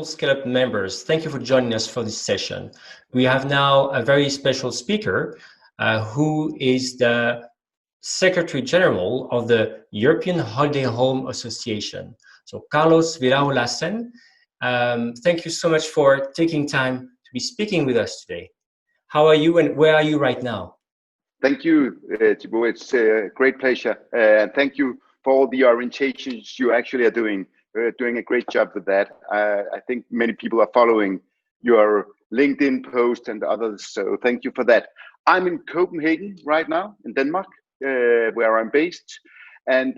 Social Scale-Up members, thank you for joining us for this session. We have now a very special speaker who is the Secretary General of the European Holiday Home Association. So Carlos Villaro Lassen, thank you so much for taking time to be speaking with us today. How are you and where are you right now? Thank you, Thibaut. It's a great pleasure. And thank you for all the orientations you actually are doing. Doing a great job with that. I think many people are following your LinkedIn post and others, so thank you for that. I'm in Copenhagen right now, in Denmark, where I'm based, and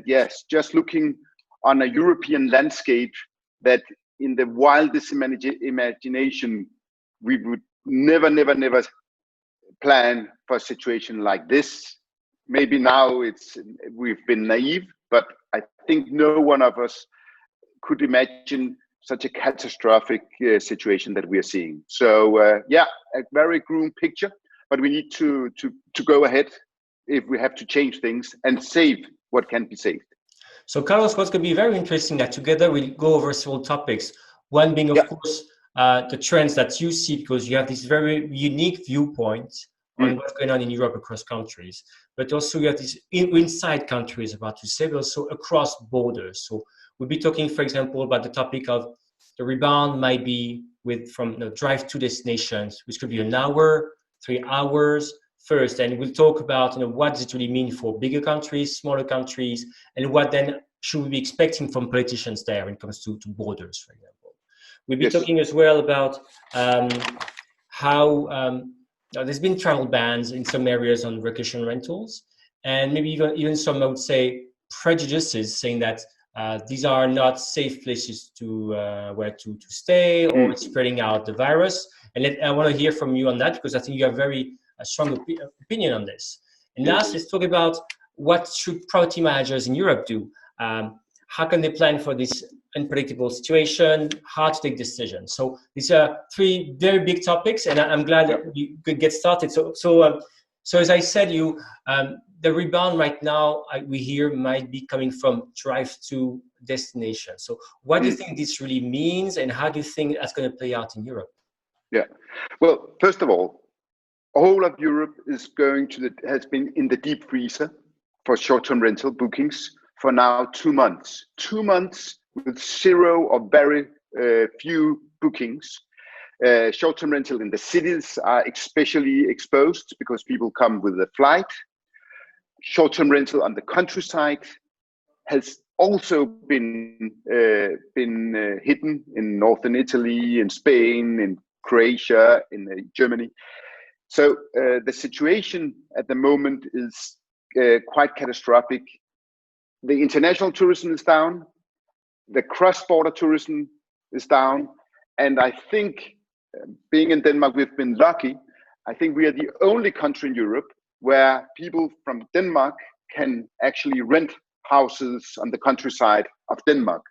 yes, just looking on a European landscape that in the wildest imagination, we would never plan for a situation like this. Maybe now we've been naive, but I think no one of us could imagine such a catastrophic situation that we are seeing. So yeah, a very grim picture, but we need to go ahead if we have to change things and save what can be saved. So Carlos, what's going to be very interesting that together we'll go over several topics. One being, of course, the trends that you see, because you have this very unique viewpoint on what's going on in Europe across countries, but also you have this inside countries about to say, but also across borders. So we'll be talking, for example, about the topic of the rebound might be from drive to destinations, which could be an hour, 3 hours first. And we'll talk about what does it really mean for bigger countries, smaller countries, and what then should we be expecting from politicians there when it comes to borders, for example. We'll be talking as well about how there's been travel bans in some areas on vacation rentals, and maybe even some, I would say, prejudices saying that these are not safe places to where to stay, or it's spreading out the virus. And I want to hear from you on that, because I think you have very strong opinion on this. And last, let's talk about what should property managers in Europe do. How can they plan for this unpredictable situation? How to take decisions? So these are 3 very big topics, and I'm glad that we could get started. So as I said, the rebound right now we hear might be coming from drive to destination. So what do you think this really means, and how do you think that's going to play out in Europe? Yeah, well, first of all of Europe is has been in the deep freezer for short-term rental bookings for now 2 months. 2 months with 0 or very few bookings. Short-term rental in the cities are especially exposed because people come with a flight. Short-term rental on the countryside has also been hidden in northern Italy, in Spain, in Croatia, in Germany. So the situation at the moment is quite catastrophic. The international tourism is down, the cross-border tourism is down, and I think, being in Denmark, we've been lucky. I think we are the only country in Europe where people from Denmark can actually rent houses on the countryside of Denmark.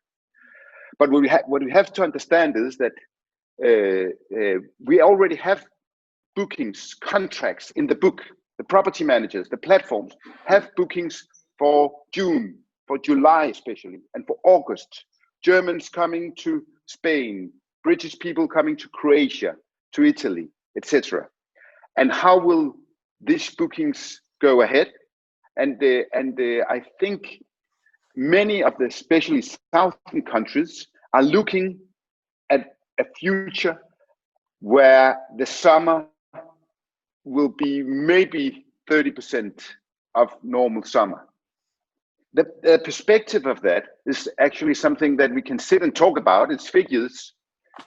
But what we have to understand is that we already have bookings, contracts in the book. The property managers, the platforms have bookings for June, for July especially, and for August. Germans coming to Spain, British people coming to Croatia, to Italy, etc. And how will these bookings go ahead? And I think many of the especially southern countries are looking at a future where the summer will be maybe 30% of normal summer. The perspective of that is actually something that we can sit and talk about. It's figures,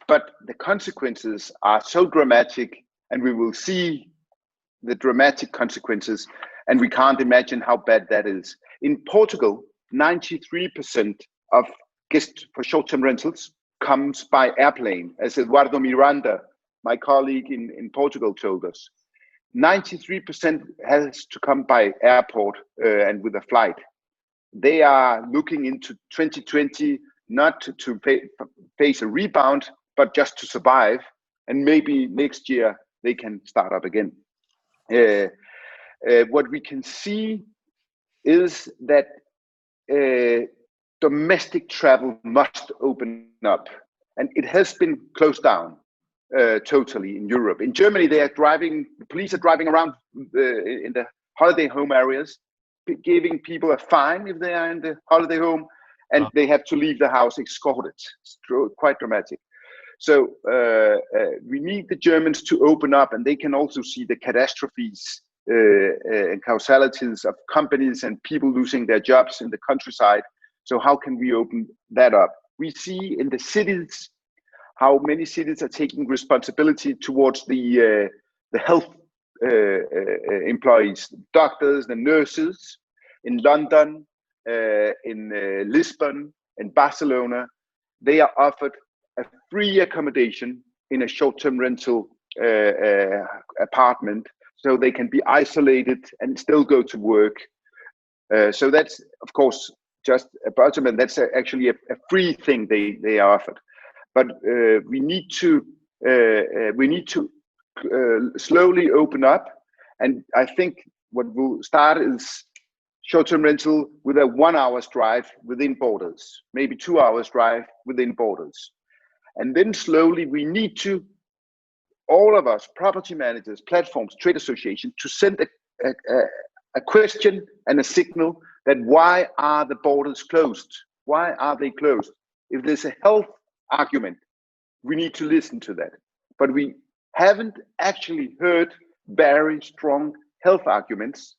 but the consequences are so dramatic, and we will see the dramatic consequences, and we can't imagine how bad that is. In Portugal, 93% of guests for short-term rentals comes by airplane, as Eduardo Miranda, my colleague in Portugal, told us. 93% has to come by airport and with a flight. They are looking into 2020 not to face a rebound, but just to survive. And maybe next year they can start up again. What we can see is that domestic travel must open up. and it has been closed down totally in Europe. In Germany, the police are driving around in the holiday home areas, giving people a fine if they are in the holiday home, and they have to leave the house escorted. It's quite dramatic. So we need the Germans to open up, and they can also see the catastrophes and causalities of companies and people losing their jobs in the countryside. So how can we open that up? We see in the cities how many cities are taking responsibility towards the health employees, doctors, the nurses. In London, in Lisbon, in Barcelona, they are offered a free accommodation in a short-term rental apartment, so they can be isolated and still go to work. So that's, of course, just a bottom, and that's actually a free thing they are offered. But we need to slowly open up, and I think what will start is short-term rental with a 1 hour's drive within borders, maybe 2 hours drive within borders. And then slowly we need to, all of us, property managers, platforms, trade associations, to send a question and a signal that why are the borders closed? Why are they closed? If there's a health argument, we need to listen to that. But we haven't actually heard very strong health arguments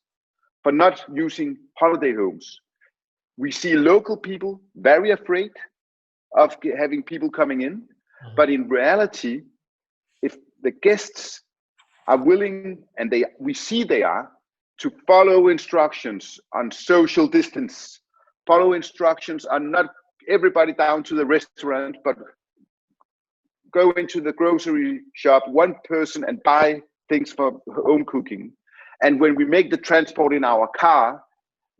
for not using holiday homes. We see local people very afraid of having people coming in, but in reality, if the guests are willing, and we see they are, to follow instructions on social distance, follow instructions on not everybody down to the restaurant, but go into the grocery shop, one person, and buy things for home cooking. And when we make the transport in our car,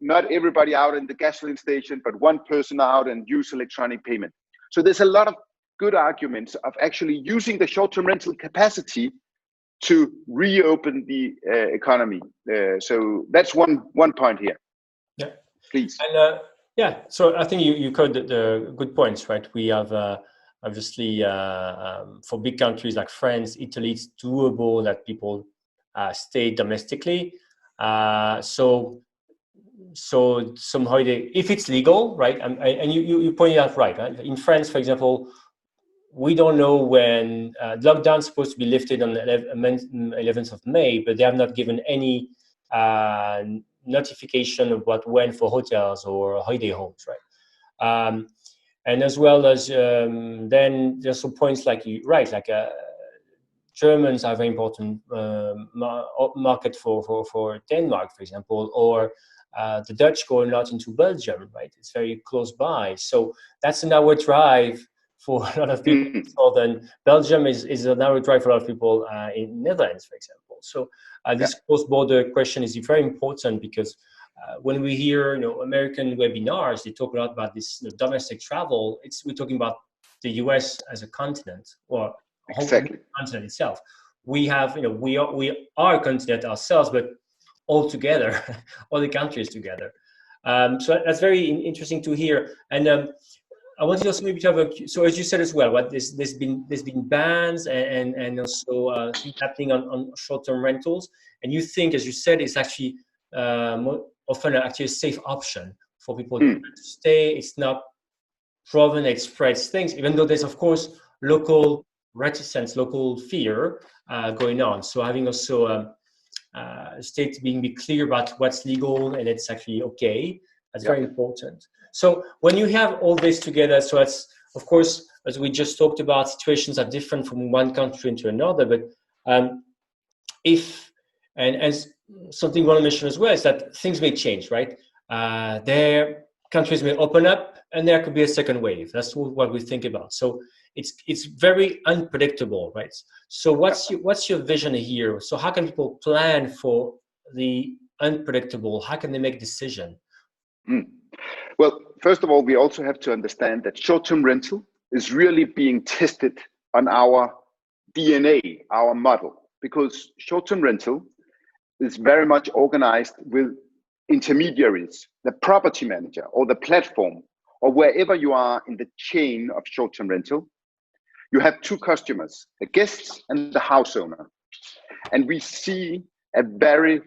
not everybody out in the gasoline station, but one person out and use electronic payment. So there's a lot of good arguments of actually using the short-term rental capacity to reopen the economy. So that's one point here. Yeah, please. And yeah, so I think you covered the good points, right? We have obviously for big countries like France, Italy, it's doable that people stay domestically. So some holiday, if it's legal, right? And you pointed out right? In France, for example, we don't know when lockdown is supposed to be lifted on the 11th of May, but they have not given any notification of when for hotels or holiday homes, right? And as well as then there's some points like Germans are a very important market for Denmark, for example, or the Dutch go a lot into Belgium, right? It's very close by. So that's an hour drive for a lot of people in southern Belgium is an hour drive for a lot of people in Netherlands, for example. So this cross-border question is very important because when we hear American webinars, they talk a lot about this domestic travel. We're talking about the US as a continent or exactly. The continent itself. We have we are a continent ourselves, but all together, all the countries together. So that's very interesting to hear. And I wanted also maybe to have so as you said as well, there's been bans and also things happening on short-term rentals, and you think, as you said, it's actually often actually a safe option for people to stay. It's not proven it spreads things, even though there's of course local reticence, local fear going on. So having also states be clear about what's legal and it's actually okay. That's very important. So when you have all this together, so that's, of course, as we just talked about, situations are different from one country into another. But as something we want to mention as well is that things may change, right? Their countries may open up and there could be a second wave. That's what we think about. So it's very unpredictable, right? So what's your vision here? So how can people plan for the unpredictable? How can they make a decision? Well, first of all, we also have to understand that short-term rental is really being tested on our DNA, our model, because short-term rental is very much organized with intermediaries, the property manager or the platform, or wherever you are in the chain of short-term rental. you have two customers, the guests and the house owner. And we see a very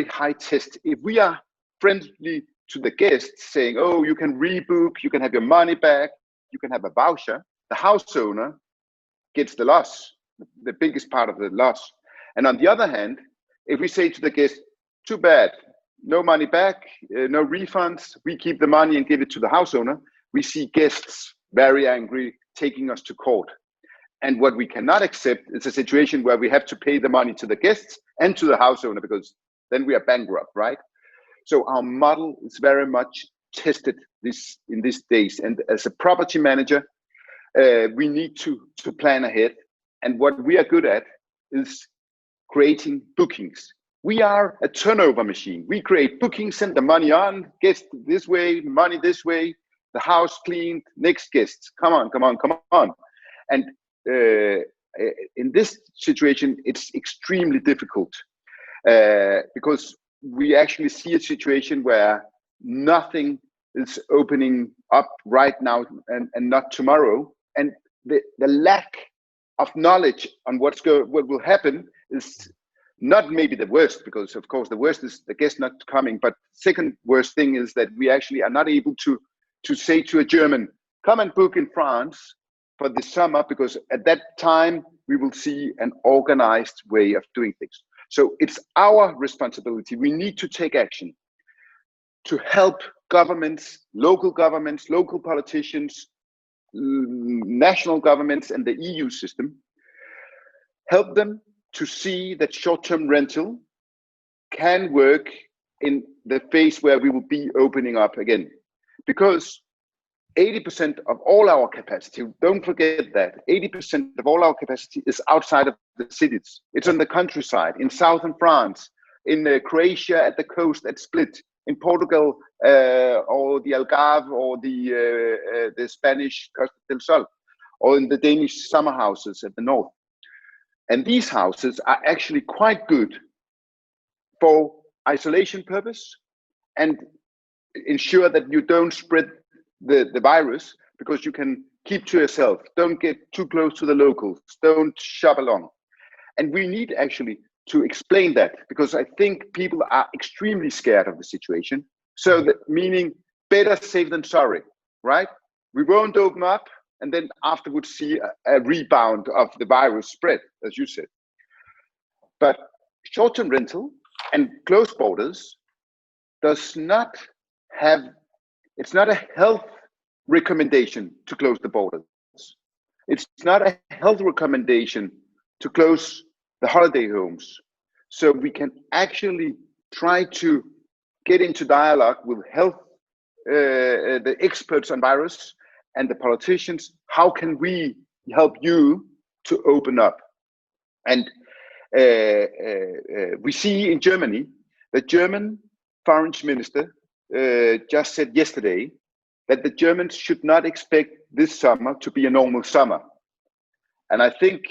high test. If we are friendly to the guests, saying, oh, you can rebook, you can have your money back, you can have a voucher, the house owner gets the loss, the biggest part of the loss. And on the other hand, if we say to the guest, too bad, no money back, no refunds, we keep the money and give it to the house owner, we see guests very angry, taking us to court. And what we cannot accept is a situation where we have to pay the money to the guests and to the house owner, because then we are bankrupt, right? So our model is very much tested in these days. And as a property manager, we need to plan ahead. And what we are good at is creating bookings. We are a turnover machine. We create bookings, send the money on, guest this way, money this way, the house cleaned, next guests. Come on. And in this situation, it's extremely difficult because we actually see a situation where nothing is opening up right now and not tomorrow. And the lack of knowledge on what will happen is not maybe the worst, because of course the worst is the guest not coming, but second worst thing is that we actually are not able to say to a German, come and book in France for the summer, because at that time we will see an organized way of doing things. So it's our responsibility. We need to take action to help governments, local politicians, national governments, and the EU system, help them to see that short-term rental can work in the phase where we will be opening up again. Because 80% of all our capacity, don't forget that, 80% of all our capacity is outside of the cities. It's on the countryside, in southern France, in Croatia at the coast at Split, in Portugal or the Algarve or the Spanish Costa del Sol, or in the Danish summer houses at the north. And these houses are actually quite good for isolation purpose and ensure that you don't spread the virus, because you can keep to yourself. Don't get too close to the locals. Don't shop along. And we need actually to explain that, because I think people are extremely scared of the situation. So that meaning better safe than sorry, right? We won't open up and then afterwards see a rebound of the virus spread, as you said. But short-term rental and closed borders does not have, it's not a health recommendation to close the borders. It's not a health recommendation to close the holiday homes. So we can actually try to get into dialogue with health, the experts on virus and the politicians. How can we help you to open up? And we see in Germany, the German foreign minister just said yesterday that the Germans should not expect this summer to be a normal summer. And I think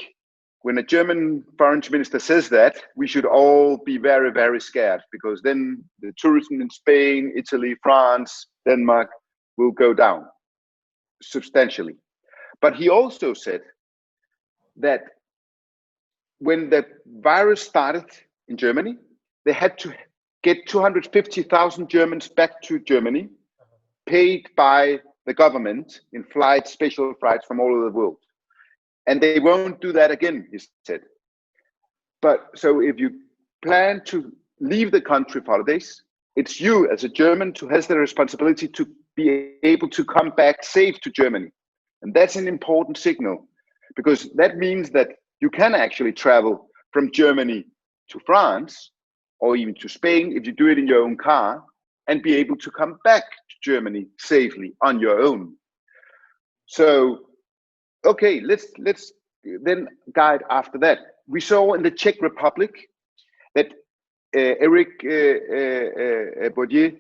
when a German foreign minister says that, we should all be very, very scared, because then the tourism in Spain, Italy, France, Denmark will go down substantially. But he also said that when the virus started in Germany, they had to get 250,000 Germans back to Germany, paid by the government in flights, special flights from all over the world. And they won't do that again, he said. But so if you plan to leave the country for holidays, it's you as a German who has the responsibility to be able to come back safe to Germany. And that's an important signal, because that means that you can actually travel from Germany to France or even to Spain if you do it in your own car, and be able to come back to Germany safely on your own. So, okay, let's then guide after that. We saw in the Czech Republic that Eric Bourdieu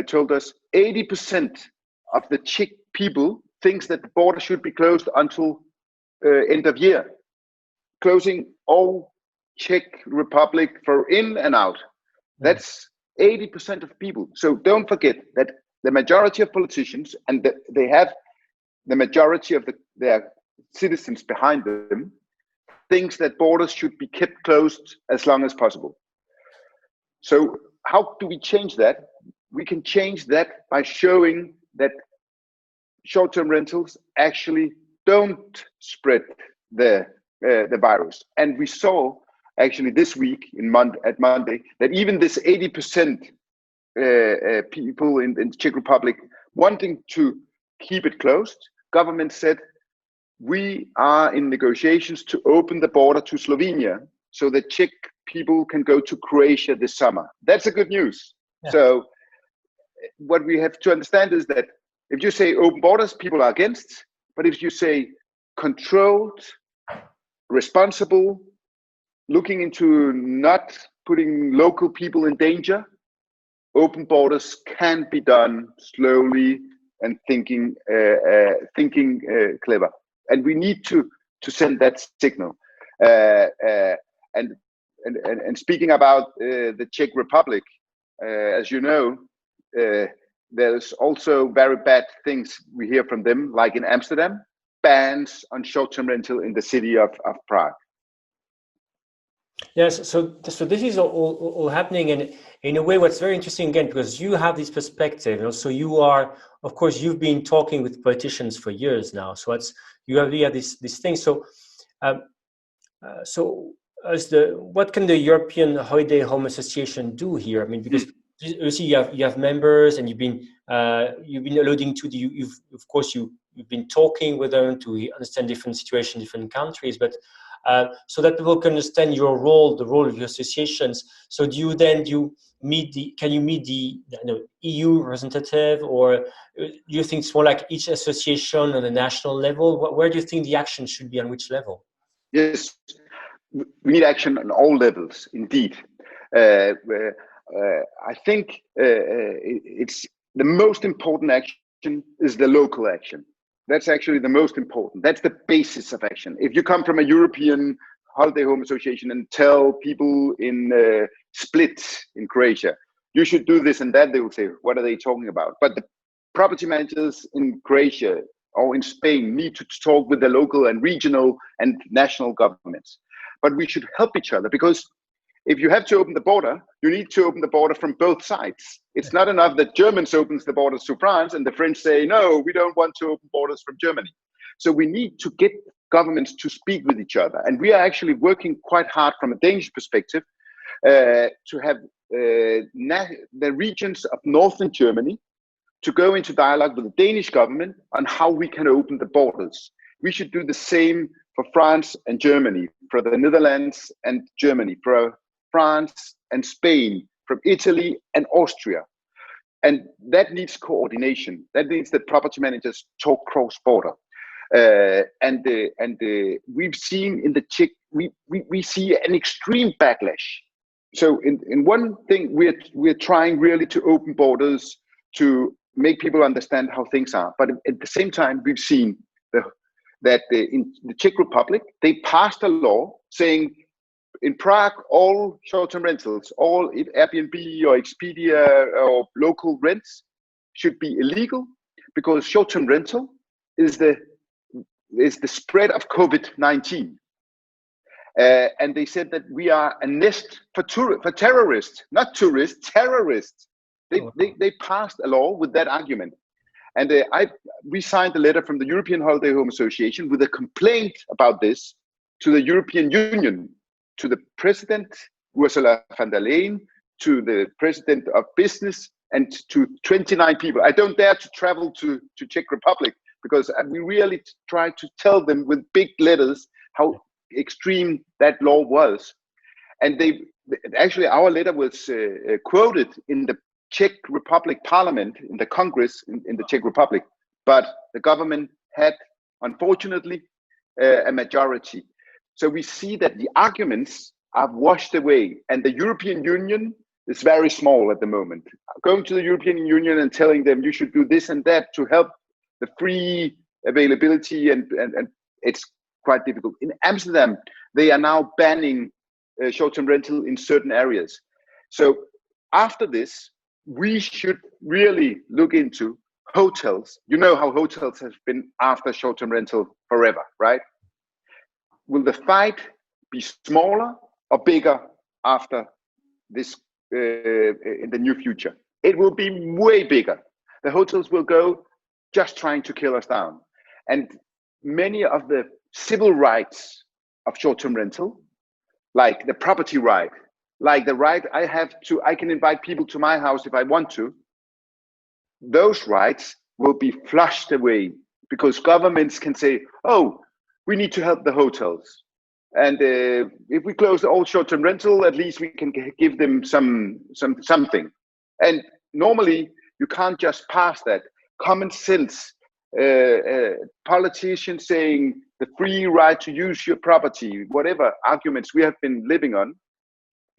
told us 80% of the Czech people thinks that the border should be closed until end of year, closing all Czech Republic for in and out. That's 80% of people. So don't forget that the majority of politicians, and they have the majority of their citizens behind them thinks that borders should be kept closed as long as possible. So how do we change that? We can change that by showing that short-term rentals actually don't spread the virus. And we saw actually this week at Monday that even this 80% people in the Czech Republic wanting to keep it closed, government said, we are in negotiations to open the border to Slovenia so that Czech people can go to Croatia this summer. That's a good news. Yeah. So what we have to understand is that if you say open borders, people are against. But if you say controlled, responsible, looking into not putting local people in danger, open borders can be done slowly and thinking clever. And we need to send that signal. And speaking about the Czech Republic, as you know, there's also very bad things we hear from them, like in Amsterdam, bans on short-term rental in the city of Prague. Yes, so this is all happening, and in a way, what's very interesting again, because you have this perspective, so you are, of course, you've been talking with politicians for years now, so you have this thing. So, what can the European Holiday Home Association do here? I mean, because you see, you have members, and you've been alluding to you've been talking with them to understand different situations, different countries, but. So that people can understand your role, the role of your associations. So can you meet the EU representative, or do you think it's more like each association on a national level? Where do you think the action should be, on which level? Yes, we need action on all levels, indeed. I think it's the most important action is the local action. That's actually the most important. That's the basis of action. If you come from a European Holiday Home Association and tell people in Split in Croatia, you should do this and that, they will say, what are they talking about? But the property managers in Croatia or in Spain need to talk with the local and regional and national governments. But we should help each other, because if you have to open the border, you need to open the border from both sides. It's not enough that Germans opens the borders to France and the French say, no, we don't want to open borders from Germany. So we need to get governments to speak with each other. And we are actually working quite hard from a Danish perspective to have the regions of northern Germany to go into dialogue with the Danish government on how we can open the borders. We should do the same for France and Germany, for the Netherlands and Germany, for France and Spain, from Italy and Austria. And that needs coordination. That means that property managers talk cross-border. We've seen in the Czech, we see an extreme backlash. So in one thing, we're trying really to open borders to make people understand how things are. But at the same time, we've seen that in the Czech Republic, they passed a law saying, in Prague, all short-term rentals, all Airbnb or Expedia or local rents should be illegal, because short-term rental is the spread of COVID-19. And they said that we are a nest for terrorists, not tourists, terrorists. They passed a law with that argument. And we signed a letter from the European Holiday Home Association with a complaint about this to the European Union, to the President, Ursula von der Leyen, to the President of Business, and to 29 people. I don't dare to travel to Czech Republic, because we really try to tell them with big letters how extreme that law was. And actually, our letter was quoted in the Czech Republic Parliament, in the Congress in the Czech Republic, but the government had, unfortunately, a majority. So we see that the arguments are washed away, and the European Union is very small at the moment. Going to the European Union and telling them you should do this and that to help the free availability, and it's quite difficult. In Amsterdam, they are now banning short-term rental in certain areas. So after this, we should really look into hotels, you know how hotels have been after short-term rental forever, right? Will the fight be smaller or bigger after this in the near future? It will be way bigger. The hotels will go just trying to kill us down. And many of the civil rights of short-term rental, like the property right, like the right I can invite people to my house if I want to, those rights will be flushed away because governments can say, oh, we need to help the hotels. And if we close all short-term rental, at least we can give them something. And normally, you can't just pass that. Common sense, politicians saying the free right to use your property, whatever arguments we have been living on,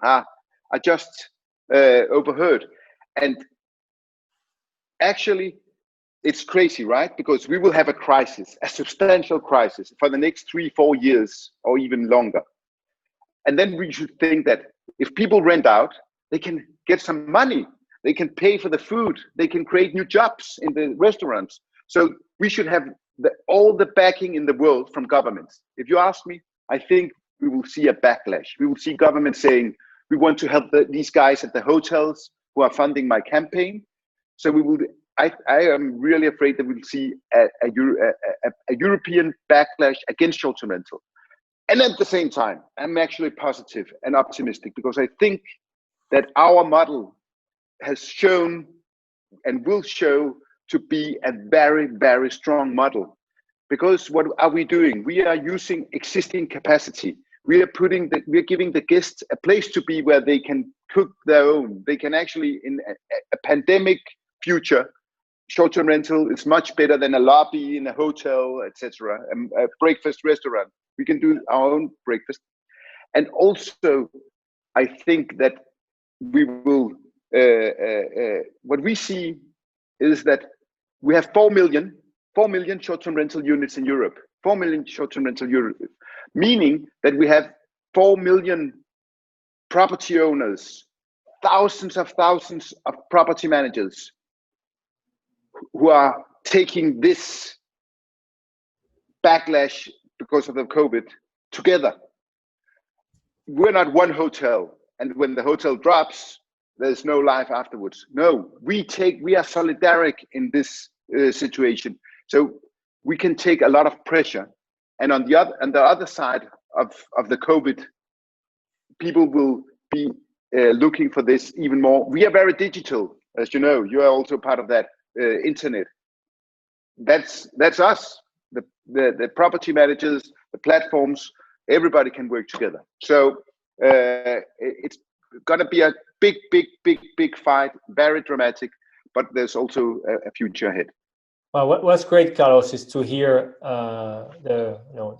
are just overheard. And actually, it's crazy, right? Because we will have a crisis, a substantial crisis for the next 3-4 years or even longer. And then we should think that if people rent out, they can get some money. They can pay for the food. They can create new jobs in the restaurants. So we should have all the backing in the world from governments. If you ask me, I think we will see a backlash. We will see governments saying, we want to help these guys at the hotels who are funding my campaign. So we will. I am really afraid that we'll see a European backlash against short-term rental. And at the same time, I'm actually positive and optimistic because I think that our model has shown and will show to be a very, very strong model. Because what are we doing? We are using existing capacity. We are giving the guests a place to be where they can cook their own. They can actually, in a pandemic future, short-term rental is much better than a lobby in a hotel, etc. A breakfast restaurant. We can do our own breakfast. And also, I think that we will, what we see is that we have 4 million short-term rental units in Europe, 4 million short-term rental units, meaning that we have 4 million property owners, thousands of property managers who are taking this backlash because of the COVID together. We're not one hotel, and when the hotel drops, there's no life afterwards. No, we are solidaric in this situation, so we can take a lot of pressure. And on the other side of the COVID, people will be looking for this even more. We are very digital, as you know. You are also part of that internet. That's us. The property managers, the platforms, everybody can work together. So it's gonna be a big fight, very dramatic, but there's also a future ahead. Well, what's great, Carlos, is to hear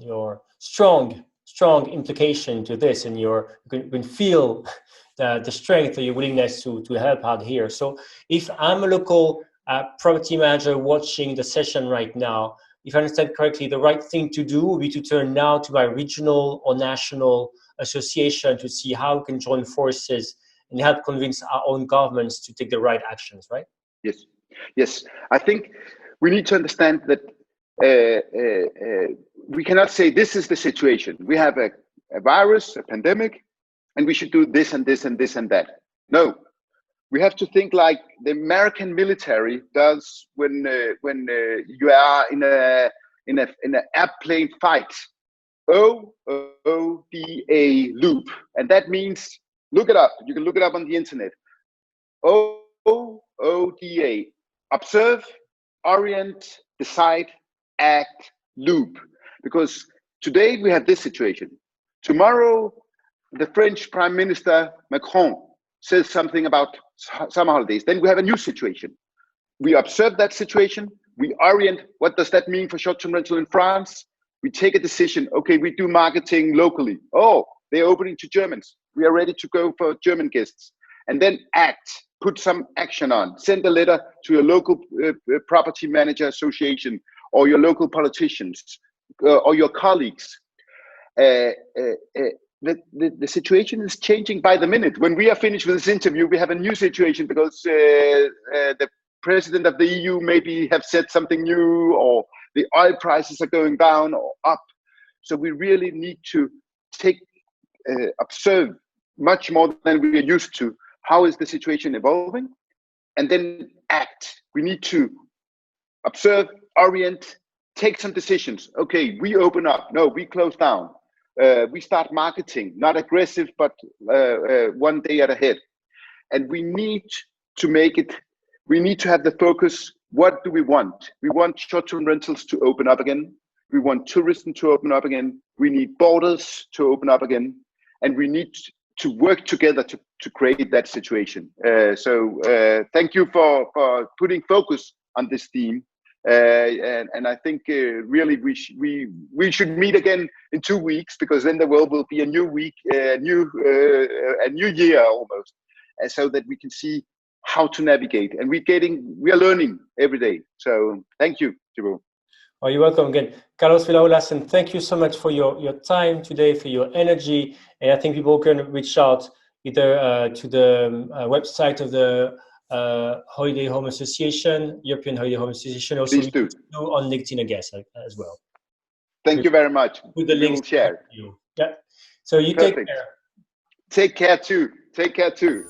your strong implication to this, and you can feel the strength or your willingness to help out here. So if I'm a local property manager watching the session right now, if I understand correctly, the right thing to do would be to turn now to my regional or national association to see how we can join forces and help convince our own governments to take the right actions, right? Yes. I think we need to understand that we cannot say this is the situation. We have a virus, a pandemic, and we should do this and this and this and that. No, we have to think like the American military does when you are in an airplane fight. OODA loop, and that means, look it up. You can look it up on the internet. OODA: observe, orient, decide, act, loop. Because today we have this situation. Tomorrow, the French Prime Minister Macron says something about summer holidays. Then we have a new situation. We observe that situation. We orient. What does that mean for short-term rental in France? We take a decision. Okay, we do marketing locally. Oh, they're opening to Germans. We are ready to go for German guests. And then act. Put some action on. Send a letter to your local property manager association or your local politicians or your colleagues. The situation is changing by the minute. When we are finished with this interview, we have a new situation because the president of the EU maybe have said something new, or the oil prices are going down or up. So we really need to observe much more than we are used to. How is the situation evolving? And then act. We need to observe, orient, take some decisions. Okay, we open up. No, we close down. We start marketing, not aggressive, but one day at a head. And we need to make it, we need to have the focus. What do we want? We want short-term rentals to open up again. We want tourism to open up again. We need borders to open up again. And we need to work together to create that situation. So thank you for putting focus on this theme. And I think really we should meet again in 2 weeks, because then the world will be a new week, a new year almost, so that we can see how to navigate. And we are learning every day. So thank you, Thibaut. Oh, you're welcome again. Carlos Villaro, Lassen, thank you so much for your time today, for your energy. And I think people can reach out either to the website of the Holiday Home Association, European Holiday Home Association. Also, Please do on LinkedIn, I guess, as well. Thank you very much. With the links, share. Yeah. So you Perfect. take care. Take care too. Take care too.